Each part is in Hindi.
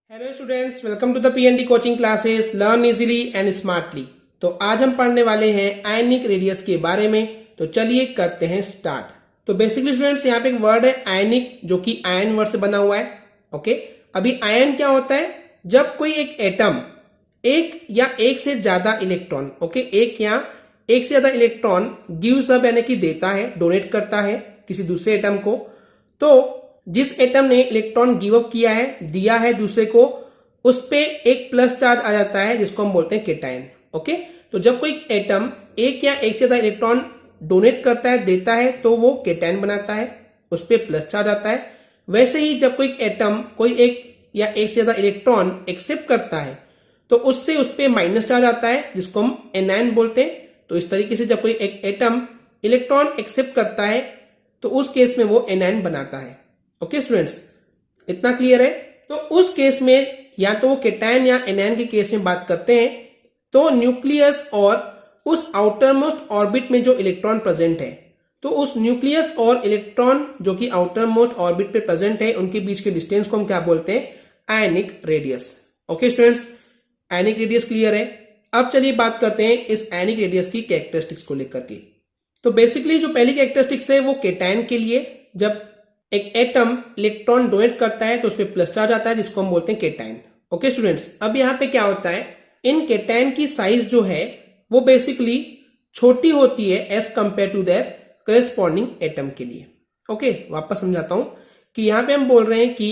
Hello students, welcome to the PND coaching classes learn easily and smartly. तो आज हम पढ़ने वाले हैं आयनिक रेडियस के बारे में। तो चलिए करते हैं स्टार्ट। तो बेसिकली स्टूडेंट्स यहाँ पे एक वर्ड है आयनिक, जो कि आयन वर्ड से बना हुआ है। ओके, अभी आयन क्या होता है? जब कोई एक एटम एक या एक से ज्यादा इलेक्ट्रॉन, ओके, एक या एक से ज्यादा इलेक्ट्रॉन गिव्स अप यानी कि देता है, डोनेट करता है किसी दूसरे एटम को, तो जिस एटम ने इलेक्ट्रॉन गिव अप किया है, दिया है दूसरे को, उस पे एक प्लस चार्ज आ जाता है जिसको हम बोलते हैं केटायन। ओके, तो जब कोई एटम एक या एक से ज्यादा इलेक्ट्रॉन डोनेट करता है, देता है, तो वो केटायन बनाता है, उस पे प्लस चार्ज आता है। वैसे ही जब कोई एटम कोई एक या एक से ज्यादा इलेक्ट्रॉन एक्सेप्ट करता है, तो उससे उस पे माइनस चार्ज आता है जिसको हम एनायन बोलते हैं। तो इस तरीके से जब कोई एक एटम इलेक्ट्रॉन एक्सेप्ट करता है, तो उस केस में वो एनायन बनाता है। ओके स्टूडेंट्स, इतना क्लियर है? तो उस केस में या तो वो केटायन या एनायन के केस में बात करते हैं, तो न्यूक्लियस और उस आउटर मोस्ट ऑर्बिट में जो इलेक्ट्रॉन प्रेजेंट है, तो उस न्यूक्लियस और इलेक्ट्रॉन जो कि आउटर मोस्ट ऑर्बिट पे प्रेजेंट है, उनके बीच के डिस्टेंस को हम क्या बोलते हैं? Ionic radius. Okay students, ionic radius clear है? अब चलिए बात करते हैं इस आयनिक रेडियस की कैरेक्टरिस्टिक्स को लेकर के। तो बेसिकली जो पहली कैरेक्टरिस्टिक्स है वो केटायन के लिए, जब एक एटम इलेक्ट्रॉन डोनेट करता है तो उसपे प्लस चार्ज आता है जिसको हम बोलते हैं केटायन। ओके स्टूडेंट्स, अब यहाँ पे क्या होता है, इन केटायन की साइज जो है वो बेसिकली छोटी होती है as compare to their corresponding atom के लिए। ओके, वापस समझाता हूं कि यहाँ पे हम बोल रहे हैं कि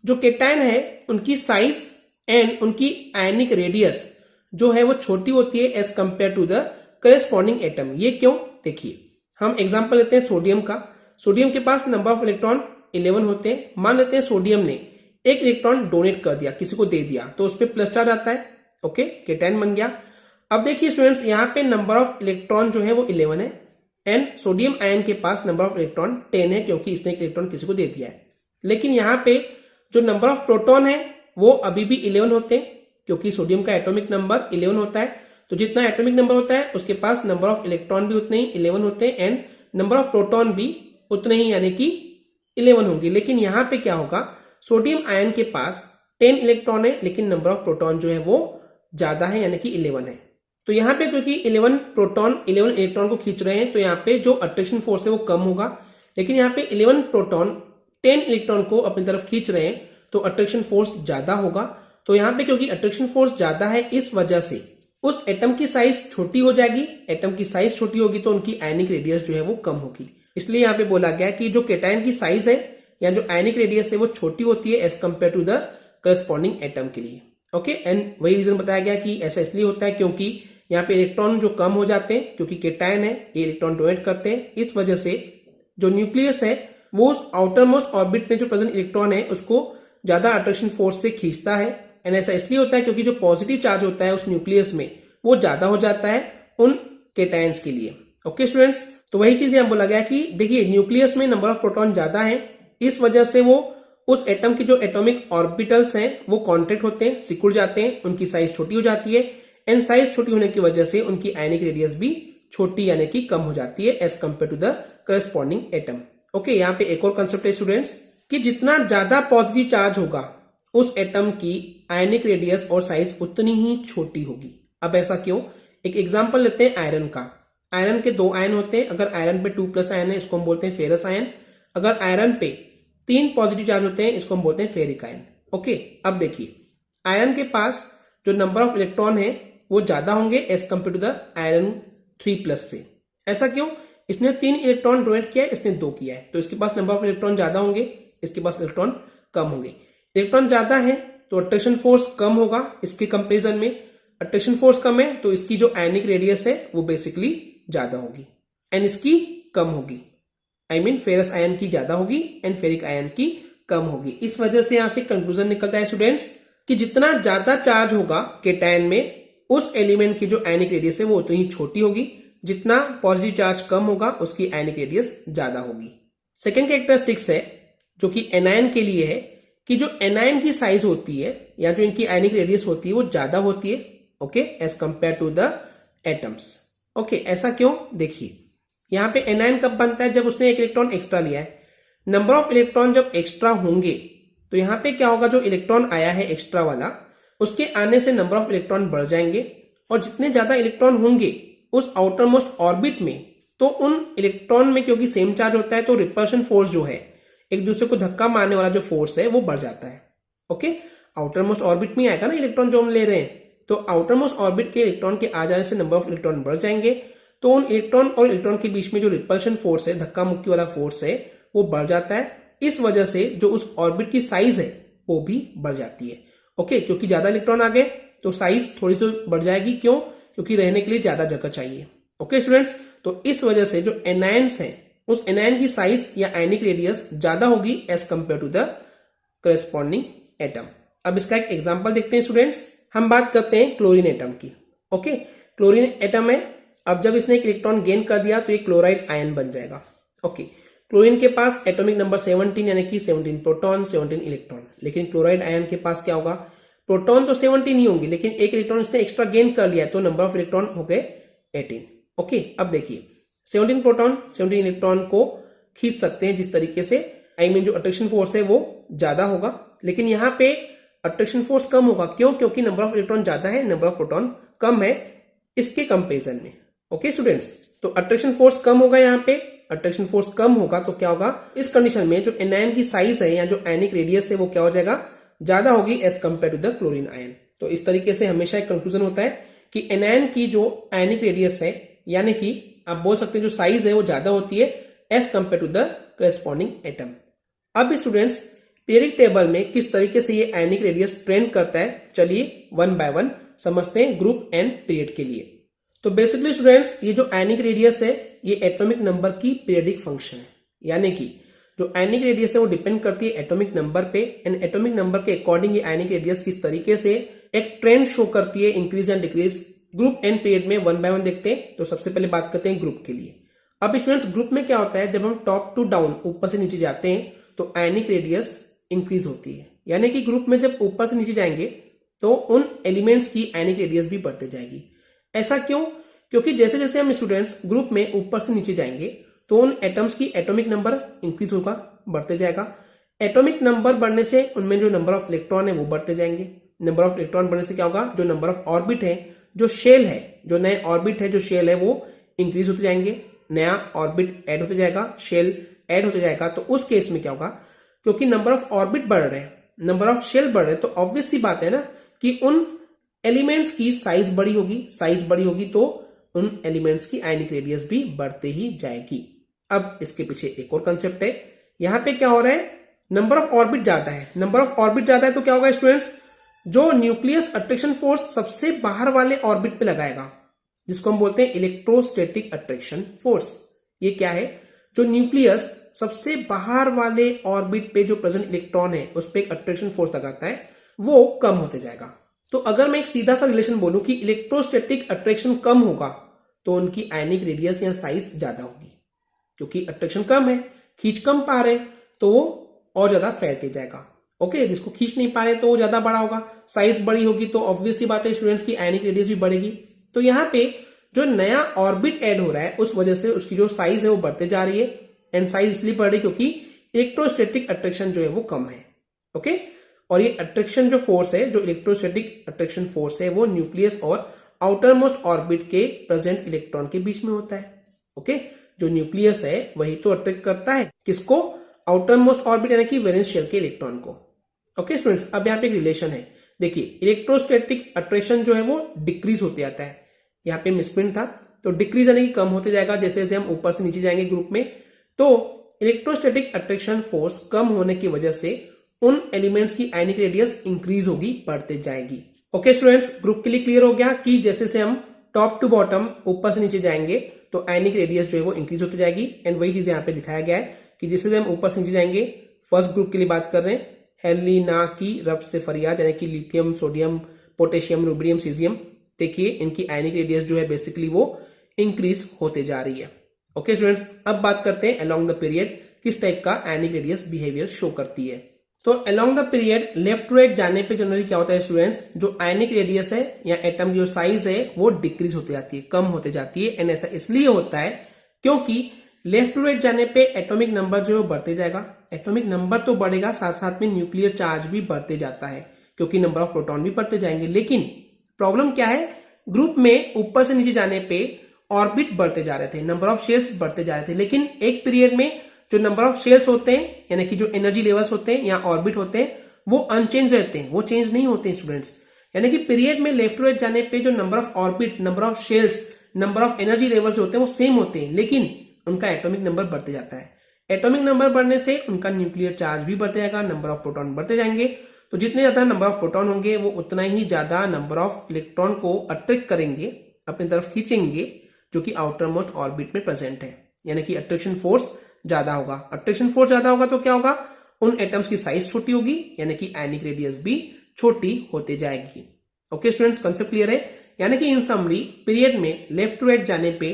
जो केटायन है उनकी साइज एंड उनकी आयनिक रेडियस जो है वो छोटी होती है as compare to the corresponding atom. ये क्यों? देखिए, हम एग्जांपल लेते हैं सोडियम का। सोडियम के पास नंबर ऑफ इलेक्ट्रॉन 11 होते हैं। मान लेते हैं सोडियम ने एक इलेक्ट्रॉन डोनेट कर दिया, किसी को दे दिया, तो उस पर प्लस चार्ज आता है। ओके, केटायन बन गया। अब देखिए स्टूडेंट्स, यहाँ पे नंबर ऑफ इलेक्ट्रॉन जो है वो 11 है एंड सोडियम आयन के पास नंबर ऑफ इलेक्ट्रॉन 10 है, क्योंकि इसने एक इलेक्ट्रॉन किसी को दे दिया है। लेकिन यहाँ पे जो नंबर ऑफ प्रोटॉन है वो अभी भी 11 होते हैं, क्योंकि सोडियम का एटॉमिक नंबर 11 होता है। तो जितना एटॉमिक नंबर होता है उसके पास नंबर ऑफ इलेक्ट्रॉन भी उतने ही 11 होते हैं एंड नंबर ऑफ प्रोटॉन भी उतने ही, यानी कि 11 होंगे। लेकिन यहाँ पे क्या होगा, सोडियम आयन के पास 10 इलेक्ट्रॉन है लेकिन नंबर ऑफ प्रोटॉन जो है वो ज्यादा है, यानी कि 11 है। तो यहाँ पे क्योंकि 11 प्रोटॉन 11 इलेक्ट्रॉन को खींच रहे हैं, तो यहाँ पे जो अट्रैक्शन फोर्स है वो कम होगा। लेकिन यहाँ पे 11 प्रोटॉन 10 इलेक्ट्रॉन को अपनी तरफ खींच रहे हैं, तो अट्रैक्शन फोर्स ज्यादा होगा। तो यहाँ पे क्योंकि अट्रैक्शन फोर्स ज्यादा है, इस वजह से उस एटम की साइज छोटी हो जाएगी। एटम की साइज छोटी होगी तो उनकी आयनिक रेडियस जो है वो कम होगी। इसलिए यहाँ पे बोला गया कि जो केटायन की साइज है या जो आयनिक रेडियस है वो छोटी होती है as compare to the corresponding atom के लिए। ओके, एंड वही रीजन बताया गया कि ऐसा इसलिए होता है क्योंकि यहाँ पे इलेक्ट्रॉन जो कम हो जाते हैं, क्योंकि केटायन है, ये इलेक्ट्रॉन डोनेट करते हैं, इस वजह से जो न्यूक्लियस है वो उस आउटर मोस्ट ऑर्बिट में जो प्रेजेंट इलेक्ट्रॉन है उसको ज्यादा अट्रैक्शन फोर्स से खींचता है। एंड ऐसा इसलिए होता है क्योंकि जो पॉजिटिव चार्ज होता है उस न्यूक्लियस में वो ज्यादा हो जाता है उन केटायंस के लिए। ओके स्टूडेंट्स, तो वही चीज यहाँ बोला गया कि देखिए न्यूक्लियस में नंबर ऑफ प्रोटॉन ज्यादा है, इस वजह से वो उस एटम की जो एटॉमिक ऑर्बिटल्स हैं वो कॉन्ट्रैक्ट होते हैं, सिकुड़ जाते हैं, उनकी साइज छोटी हो जाती है एंड साइज छोटी होने की वजह से उनकी आयनिक रेडियस भी छोटी यानी कि कम हो जाती है as compare to the corresponding atom. Okay, यहाँ पे एक और कंसेप्ट है स्टूडेंट्स कि जितना ज्यादा पॉजिटिव चार्ज होगा उस एटम की आयनिक रेडियस और साइज उतनी ही छोटी होगी। अब ऐसा क्यों? एक एग्जांपल लेते हैं आयरन का। आयरन के 2 आयन होते हैं। अगर आयरन पे 2+ आयन है, इसको हम बोलते हैं फेरस आयन। अगर आयरन पे 3 पॉजिटिव चार्ज होते हैं, इसको हम बोलते हैं फेरिक आयन। ओके, अब देखिए आयरन के पास जो नंबर ऑफ इलेक्ट्रॉन है वो ज्यादा होंगे as compare to the iron 3+ से। ऐसा क्यों? इसने 3 इलेक्ट्रॉन डोनेट किया है, इसने 2 किया है, तो इसके पास नंबर ऑफ इलेक्ट्रॉन ज्यादा होंगे, इसके पास इलेक्ट्रॉन कम होंगे। इलेक्ट्रॉन ज्यादा है तो अट्रैक्शन फोर्स कम होगा इसके कंपेरिजन में। अट्रैक्शन फोर्स कम है तो इसकी जो आयनिक रेडियस है वो बेसिकली ज्यादा होगी एंड इसकी कम होगी। आई मीन फेरस आयन की ज्यादा होगी एंड फेरिक आयन की कम होगी। इस वजह से यहां से कंक्लूजन निकलता है स्टूडेंट्स कि जितना ज्यादा चार्ज होगा केटायन में, उस एलिमेंट की जो आयनिक रेडियस है वो उतनी ही छोटी होगी। जितना पॉजिटिव चार्ज कम होगा उसकी आयनिक रेडियस ज्यादा होगी। सेकेंड कैरेक्टरिस्टिक्स है जो कि एनायन के लिए है कि जो एनायन की साइज होती है या जो इनकी आयनिक रेडियस होती है वो ज्यादा होती है, okay, as compare to the atoms. Okay, ऐसा क्यों? देखिए यहाँ पे एनायन कब बनता है? जब उसने एक इलेक्ट्रॉन एक्स्ट्रा लिया है। नंबर ऑफ इलेक्ट्रॉन जब एक्स्ट्रा होंगे तो यहाँ पे क्या होगा, जो इलेक्ट्रॉन आया है एक्स्ट्रा वाला, उसके आने से नंबर ऑफ इलेक्ट्रॉन बढ़ जाएंगे और जितने ज्यादा इलेक्ट्रॉन होंगे उस आउटर मोस्ट ऑर्बिट में, तो उन इलेक्ट्रॉन में क्योंकि सेम चार्ज होता है तो रिपल्शन फोर्स जो है, एक दूसरे को धक्का मारने वाला जो फोर्स है वो बढ़ जाता है। ओके, आउटर मोस्ट ऑर्बिट में आएगा ना इलेक्ट्रॉन जो हम ले रहे हैं, तो आउटर मोस्ट ऑर्बिट के इलेक्ट्रॉन के आ जाने से नंबर ऑफ इलेक्ट्रॉन बढ़ जाएंगे, तो उन इलेक्ट्रॉन और इलेक्ट्रॉन के बीच में जो रिपल्शन फोर्स है, धक्का मुक्की वाला फोर्स है, वो बढ़ जाता है। इस वजह से जो उस ऑर्बिट की साइज है वो भी बढ़ जाती है। ओके, क्योंकि ज्यादा इलेक्ट्रॉन आ गए तो साइज थोड़ी सी बढ़ जाएगी। क्यों? क्योंकि रहने के लिए ज्यादा जगह चाहिए। ओके स्टूडेंट्स, तो इस वजह से जो एनायंस है उस एनायन की साइज या आयनिक रेडियस ज्यादा होगी as compare to the corresponding atom. अब इसका एक एग्जांपल देखते हैं स्टूडेंट्स। हम बात करते हैं क्लोरीन एटम की। ओके, क्लोरीन एटम है, अब जब इसने एक इलेक्ट्रॉन गेन कर दिया तो ये क्लोराइड आयन बन जाएगा। ओके, क्लोरीन के पास एटॉमिक नंबर 17 यानी कि 17 प्रोटॉन 17 इलेक्ट्रॉन, लेकिन क्लोराइड आयन के पास क्या होगा, प्रोटॉन तो 17 ही होंगे लेकिन एक इलेक्ट्रॉन इसने एक्स्ट्रा गेन कर लिया तो नंबर ऑफ इलेक्ट्रॉन हो गए 18। ओके, अब देखिए 17 प्रोटॉन 17 इलेक्ट्रॉन को खींच सकते हैं जिस तरीके से, जो अट्रैक्शन फोर्स है वो ज्यादा होगा, लेकिन यहाँ पे अट्रैक्शन फोर्स कम होगा। क्यों? क्योंकि नंबर ऑफ इलेक्ट्रॉन ज्यादा है, नंबर ऑफ प्रोटॉन कम है इसके कंपेरिजन में। ओके स्टूडेंट्स, तो अट्रैक्शन फोर्स कम होगा, यहाँ पे अट्रैक्शन फोर्स कम होगा तो क्या होगा, इस कंडीशन में जो एनायन की साइज है या जो आयनिक रेडियस है वो क्या हो जाएगा, ज्यादा होगी as compare to the chlorine ion. तो इस तरीके से हमेशा एक कंक्लूजन होता है कि एनायन की जो आयनिक रेडियस है, यानी कि आप बोल सकते हैं जो साइज है वो ज्यादा होती है as compare to the corresponding atom. अब स्टूडेंट्स, पीरियडिक टेबल में किस तरीके से ये आयनिक रेडियस ट्रेंड करता है, चलिए वन बाय वन समझते हैं ग्रुप एंड पीरियड के लिए। तो बेसिकली स्टूडेंट्स, ये जो आयनिक रेडियस है ये एटॉमिक नंबर की पीरियडिक फंक्शन है, यानी कि जो आयनिक रेडियस है वो डिपेंड करती है एटॉमिक नंबर पे, एंड एटॉमिक नंबर के अकॉर्डिंग ये आयनिक रेडियस किस तरीके से एक ट्रेंड शो करती है, increase and decrease. Group and period में वन बाय वन देखते हैं। तो सबसे पहले बात करते हैं ग्रुप के लिए। अब स्टूडेंट्स, ग्रुप में क्या होता है, जब हम टॉप टू डाउन ऊपर से नीचे जाते हैं तो आयनिक रेडियस इंक्रीज होती है, यानी कि ग्रुप में जब ऊपर से नीचे जाएंगे तो उन एलिमेंट्स की आयनिक रेडियस भी बढ़ते जाएगी। ऐसा क्यों? क्योंकि जैसे जैसे हम स्टूडेंट्स ग्रुप में ऊपर से नीचे जाएंगे तो उन एटम्स की एटॉमिक नंबर इंक्रीज होगा, बढ़ते जाएगा। एटॉमिक नंबर बढ़ने से उनमें जो नंबर ऑफ इलेक्ट्रॉन है वो बढ़ते जाएंगे। नंबर ऑफ इलेक्ट्रॉन बढ़ने से क्या होगा, जो नंबर ऑफ ऑर्बिट है, जो शेल है, जो नए ऑर्बिट है, जो शेल है वो इंक्रीज होते जाएंगे। नया ऑर्बिट ऐड होते जाएगा, शेल ऐड होते जाएगा। तो उस केस में क्या होगा, क्योंकि नंबर ऑफ ऑर्बिट बढ़ रहे हैं, नंबर ऑफ शेल बढ़ रहे हैं, तो ऑब्वियस सी बात है ना कि उन एलिमेंट्स की साइज बड़ी होगी। साइज बड़ी होगी तो उन एलिमेंट्स की आयनिक रेडियस भी बढ़ते ही जाएगी। अब इसके पीछे एक और कंसेप्ट है, यहां पे क्या हो रहा है, नंबर ऑफ ऑर्बिट ज्यादा है। नंबर ऑफ ऑर्बिट ज्यादा है तो क्या होगा स्टूडेंट्स, जो न्यूक्लियस अट्रैक्शन फोर्स सबसे बाहर वाले ऑर्बिट पे लगाएगा, जिसको हम बोलते हैं इलेक्ट्रोस्टैटिक अट्रैक्शन फोर्स। ये क्या है, जो न्यूक्लियस सबसे बाहर वाले ऑर्बिट पे जो प्रेजेंट इलेक्ट्रॉन है उस पर एक अट्रैक्शन फोर्स लगाता है, वो कम होते जाएगा। तो अगर मैं एक सीधा सा रिलेशन बोलूं कि इलेक्ट्रोस्टैटिक अट्रैक्शन कम होगा तो उनकी आयनिक रेडियस या साइज ज्यादा होगी, क्योंकि अट्रैक्शन कम है, खींच कम पा रहे तो वो और ज्यादा फैलते जाएगा। ओके, जिसको खींच नहीं पा रहे तो वो ज्यादा बड़ा होगा, साइज बड़ी होगी तो ऑब्वियस सी बात है स्टूडेंट्स की आयनिक रेडियस भी बढ़ेगी। तो यहाँ पे जो नया ऑर्बिट ऐड हो रहा है उस वजह से उसकी जो साइज है वो बढ़ते जा रही है, एंड साइज इसलिए बढ़ रही क्योंकि इलेक्ट्रोस्टैटिक अट्रैक्शन जो है वो कम है। ओके, और ये अट्रैक्शन जो फोर्स है, जो इलेक्ट्रोस्टैटिक अट्रैक्शन फोर्स है, वो न्यूक्लियस और आउटर मोस्ट ऑर्बिट के प्रेजेंट इलेक्ट्रॉन के बीच में होता है। ओके, जो न्यूक्लियस है वही तो अट्रैक्ट करता है किसको, आउटर मोस्ट ऑर्बिट यानी कि वैलेंस शेल के इलेक्ट्रॉन को। ओके स्टूडेंट्स, अब यहाँ पे एक रिलेशन है, देखिए इलेक्ट्रोस्टैटिक अट्रैक्शन जो है वो डिक्रीज होते जाता है। यहाँ पे मिसप्रिंट था, तो डिक्रीज यानी कि कम होते जाएगा जैसे जैसे हम ऊपर से नीचे जाएंगे ग्रुप में। तो इलेक्ट्रोस्टैटिक अट्रैक्शन फोर्स कम होने की वजह से उन एलिमेंट्स की आयनिक रेडियस इंक्रीज होगी, बढ़ते जाएगी। ओके स्टूडेंट्स, ग्रुप के लिए क्लियर हो गया कि जैसे से हम टॉप टू बॉटम ऊपर से नीचे जाएंगे तो आयनिक रेडियस जो है वो इंक्रीज होती जाएगी। एंड वही चीज यहाँ पे दिखाया गया है कि जैसे से हम ऊपर से नीचे जाएंगे, फर्स्ट ग्रुप के लिए बात कर रहे हैं, हेलिना की रब से फरियाद यानी कि lithium, sodium, potassium, rubidium, caesium, देखिए इनकी आयनिक रेडियस जो है बेसिकली वो इंक्रीज होते जा रही है। ओके स्टूडेंट्स, अब बात करते हैं अलोंग द पीरियड किस टाइप का आयनिक रेडियस बिहेवियर शो करती है। तो along the period left to right जाने पे जनरली क्या होता है स्टूडेंट्स, जो आयनिक रेडियस है या एटम की जो साइज है वो डिक्रीज होती जाती है, कम होते जाती है। एंड ऐसा इसलिए होता है क्योंकि लेफ्ट टू राइट जाने पे एटॉमिक नंबर जो है बढ़ते जाएगा। एटॉमिक नंबर तो बढ़ेगा, साथ साथ में न्यूक्लियर चार्ज भी बढ़ते जाता है, क्योंकि नंबर ऑफ प्रोटॉन भी बढ़ते जाएंगे। लेकिन प्रॉब्लम क्या है, ग्रुप में ऊपर से नीचे जाने पे ऑर्बिट बढ़ते जा रहे थे, नंबर ऑफ शेल्स बढ़ते जा रहे थे, लेकिन एक पीरियड में जो नंबर ऑफ शेल्स होते हैं यानी कि जो एनर्जी लेवल्स होते हैं या ऑर्बिट होते हैं वो अनचेंज रहते हैं, वो चेंज नहीं होते हैं स्टूडेंट्स। यानी कि पीरियड में लेफ्ट टू राइट जाने पे जो number of orbit, number of shells, number of energy levels होते हैं वो सेम होते हैं, लेकिन उनका एटॉमिक नंबर बढ़ते जाता है। एटॉमिक नंबर बढ़ने से उनका न्यूक्लियर चार्ज भी बढ़ते जाएगा, नंबर ऑफ प्रोटॉन बढ़ते जाएंगे। तो जितने ज्यादा नंबर ऑफ प्रोटॉन होंगे वो उतना ही ज्यादा नंबर ऑफ इलेक्ट्रॉन को अट्रैक्ट करेंगे, अपनी तरफ खींचेंगे, जो कि आउटर मोस्ट ऑर्बिट में प्रेजेंट है। यानी कि अट्रैक्शन फोर्स ज्यादा होगा। अट्रैक्शन फोर्स ज्यादा होगा तो क्या होगा, उन एटम्स की साइज छोटी होगी, यानी कि आयनिक रेडियस भी छोटी होती जाएगी। ओके स्टूडेंट्स, कंसेप्ट क्लियर है। यानी कि इन समरी पीरियड में लेफ्ट टू राइट जाने पे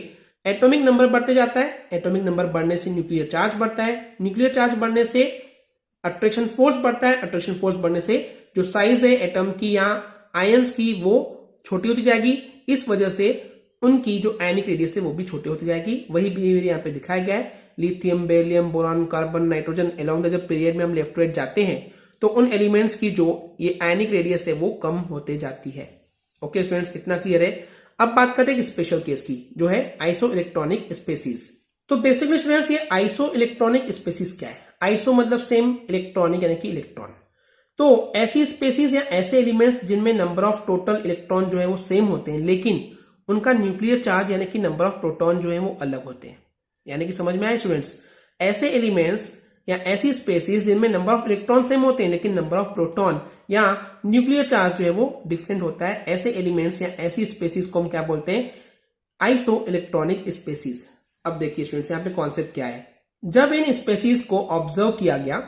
एटॉमिक नंबर बढ़ते जाता है, एटॉमिक नंबर बढ़ने से न्यूक्लियर चार्ज बढ़ता है, न्यूक्लियर चार्ज बढ़ने से अट्रैक्शन फोर्स बढ़ता है, अट्रैक्शन फोर्स बढ़ने से जो साइज है एटम की या आयंस की वो छोटी होती जाएगी। इस वजह से उनकी जो आयनिक रेडियस है वो भी छोटी होती जाएगी। वही बिहेवियर यहाँ पे दिखाया गया है। Lithium, beryllium, boron, carbon, nitrogen along the जब पीरियड में हम लेफ्ट टू राइट जाते हैं तो उन एलिमेंट्स की जो ये आयनिक रेडियस है वो कम होते जाती है। ओके स्टूडेंट्स, इतना क्लियर है। अब बात करते हैं एक स्पेशल केस की, जो है आइसो इलेक्ट्रॉनिक स्पेसीज। तो बेसिकली स्टूडेंट्स ये आइसो इलेक्ट्रॉनिक स्पेसीज क्या है? आइसो मतलब सेम, इलेक्ट्रॉनिक यानी कि इलेक्ट्रॉन। तो ऐसी स्पेसीज या ऐसे एलिमेंट्स जिनमें नंबर ऑफ टोटल इलेक्ट्रॉन जो है वो सेम होते हैं, लेकिन उनका न्यूक्लियर चार्ज यानी कि नंबर ऑफ प्रोटॉन जो है वो अलग होते हैं। यानी कि समझ में आए स्टूडेंट्स, ऐसे एलिमेंट्स या ऐसी स्पेसीज जिनमें नंबर ऑफ इलेक्ट्रॉन सेम होते हैं लेकिन नंबर ऑफ प्रोटॉन या न्यूक्लियर चार्ज जो है वो डिफरेंट होता है, ऐसे एलिमेंट्स या ऐसी स्पेसीज को हम क्या बोलते हैं? Iso electronic species. अब देखिए स्टूडेंट्स, यहाँ पे कॉन्सेप्ट क्या है। जब इन स्पेसीज को ऑब्जर्व किया गया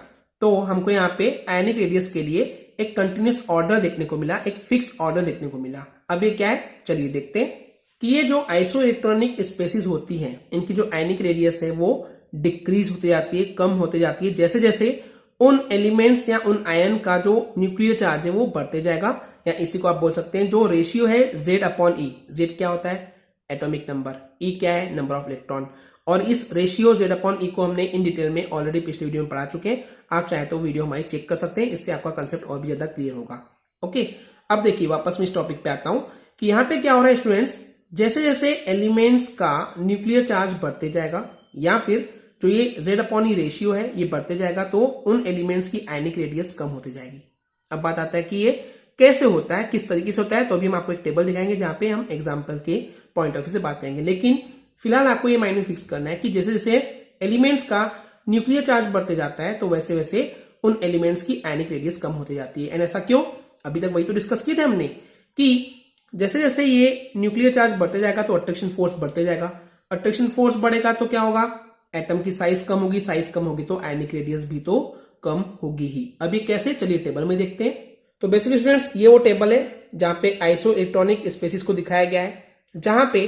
तो हमको यहाँ पे आयनिक रेडियस के लिए एक कंटिन्यूस ऑर्डर देखने को मिला, एक फिक्स ऑर्डर देखने को मिला। अब ये क्या है, चलिए देखते हैं कि ये जो आइसो इलेक्ट्रॉनिक स्पेसीज होती हैं इनकी जो आयनिक रेडियस है वो डिक्रीज होती जाती है, कम होते जाती है, जैसे जैसे उन एलिमेंट्स या उन आयन का जो न्यूक्लियर चार्ज है वो बढ़ते जाएगा। या इसी को आप बोल सकते हैं जो रेशियो है Z/E। Z क्या होता है? Atomic number. E क्या है? Number of electron. और इस रेशियो Z/E को हमने इन डिटेल में ऑलरेडी पिछले वीडियो में पढ़ा चुके हैं। आप चाहे तो वीडियो हमारी चेक कर सकते हैं, इससे आपका कंसेप्ट और भी ज्यादा क्लियर होगा। ओके, अब देखिए वापस मैं इस टॉपिक पे आता हूं कि यहाँ पे क्या हो रहा है स्टूडेंट्स, जैसे जैसे एलिमेंट्स का न्यूक्लियर चार्ज बढ़ते जाएगा या फिर जो ये Z/E रेशियो है ये बढ़ते जाएगा तो उन एलिमेंट्स की आयनिक रेडियस कम होती जाएगी। अब बात आता है कि ये कैसे होता है, किस तरीके से होता है, तो अभी हम आपको एक टेबल दिखाएंगे जहां पे हम एग्जांपल के पॉइंट ऑफ व्यू से बात करेंगे। लेकिन फिलहाल आपको ये माइंड में फिक्स करना है कि जैसे जैसे एलिमेंट्स का न्यूक्लियर चार्ज बढ़ते जाता है तो वैसे वैसे उन एलिमेंट्स की आयनिक रेडियस कम होती जाती है। एंड ऐसा क्यों? अभी तक वही तो डिस्कस किए थे हमने कि जैसे जैसे ये न्यूक्लियर चार्ज बढ़ते जाएगा तो अट्रैक्शन फोर्स बढ़ते जाएगा, अट्रैक्शन फोर्स बढ़ेगा तो क्या होगा, एटम की साइज कम होगी, साइज कम होगी तो आयनिक रेडियस भी तो कम होगी ही। अभी कैसे, चलिए टेबल में देखते हैं। तो बेसिकली स्टूडेंट्स ये वो टेबल है जहां पे आइसो इलेक्ट्रॉनिक स्पेसीज को दिखाया गया है, जहां पे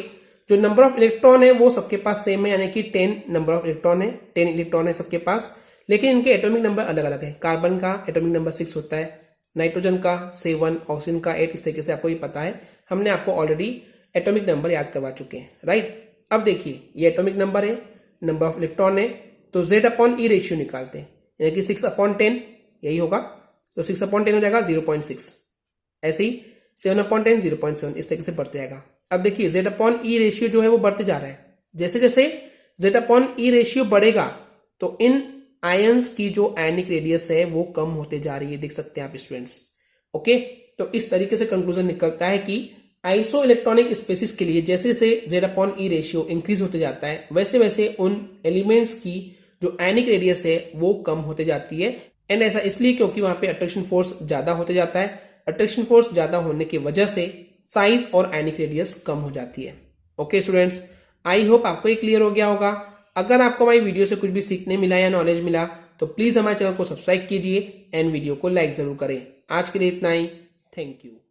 जो नंबर ऑफ इलेक्ट्रॉन है वो सबके पास सेम है, यानी कि 10 नंबर ऑफ इलेक्ट्रॉन है, 10 इलेक्ट्रॉन है सबके पास, लेकिन इनके एटॉमिक नंबर अलग अलग है। कार्बन का एटॉमिक नंबर 6 होता है, नाइट्रोजन का 7, ऑक्सीजन का 8, इस तरीके से आपको ये पता है, हमने आपको ऑलरेडी एटॉमिक नंबर याद करवा चुके हैं, राइट। अब देखिए ये एटॉमिक नंबर है, नंबर ऑफ इलेक्ट्रॉन है, तो Z/E रेशियो निकालते हैं, यानी कि 6/10 यही होगा, तो 6/10 हो जाएगा 0.6, ऐसे ही 7/10 0.7, इस तरीके से बढ़ते जाएगा। अब देखिए Z/E रेशियो जो है वो बढ़ते जा रहा है, जैसे जैसे Z/E रेशियो बढ़ेगा तो इन आयंस की जो आयनिक रेडियस है वो कम होते जा रही है, देख सकते हैं आप स्टूडेंट्स। ओके, तो इस तरीके से कंक्लूजन निकलता है कि आइसो इलेक्ट्रॉनिक स्पेसीज के लिए जैसे जैसे Z/E रेशियो इंक्रीज होते जाता है वैसे वैसे उन एलिमेंट्स की जो आयनिक रेडियस है वो कम होते जाती है। एंड ऐसा इसलिए क्योंकि वहां पे अट्रैक्शन फोर्स ज्यादा होते जाता है, अट्रैक्शन फोर्स ज्यादा होने की वजह से साइज और आयनिक रेडियस कम हो जाती है। ओके स्टूडेंट्स, आई होप आपको ये क्लियर हो गया होगा। अगर आपको हमारी वीडियो से कुछ भी सीखने मिला या नॉलेज मिला तो प्लीज हमारे चैनल को सब्सक्राइब कीजिए एंड वीडियो को लाइक जरूर करें। आज के लिए इतना ही, थैंक यू।